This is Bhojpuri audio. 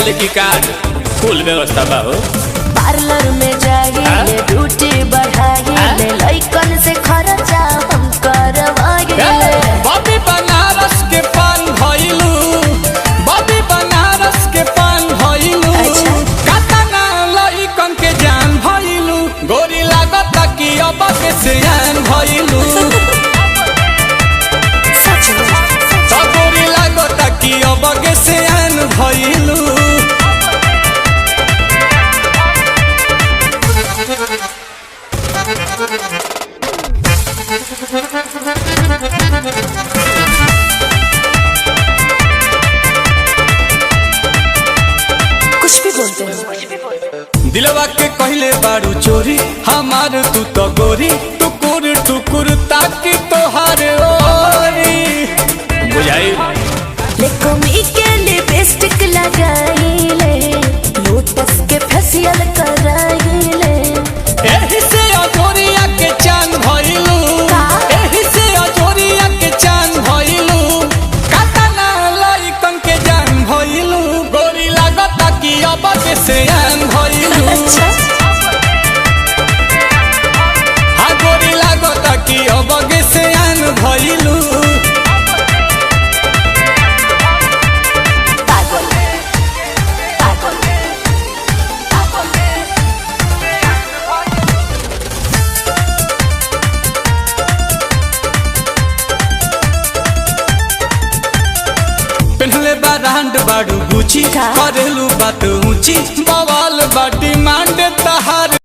चले की कार फुल व्यवस्था बा हो। पार्लर में जाइए ड्यूटी बढ़ाइए लइकन से खर्चा हम करवाइए। बॉबी बनारस के पान भइलू, बॉबी बनारस के पान भइलू, कातना लइकन के जान भइलू, गोरी लागत कि अब के सियान भइलू, तो गोरी लागत कि अब के सियान भइलू। कुछ भी बोलते हैं। दिलवा के कहले बारू चोरी हमार तू तो गोरी, टुकुर टुकुर ताकि तोहार ओरी बुझाई। लेकोमी के लिपस्टिक लगाइले, लोटस के फेशियल कराइले। एही से अजोरिया के चांद भइलू, एही से अजोरिया के चांद भइलू, कातना लइकन के जान भइलू, गोरी लागत कि अब के सियान भइलू। हाँ गोरी लागत कि अब के सियान भइलू। पहले बारांड बाड़ू गुची, करेलू बात ऊंची, बवाल बाटी मांड तहार।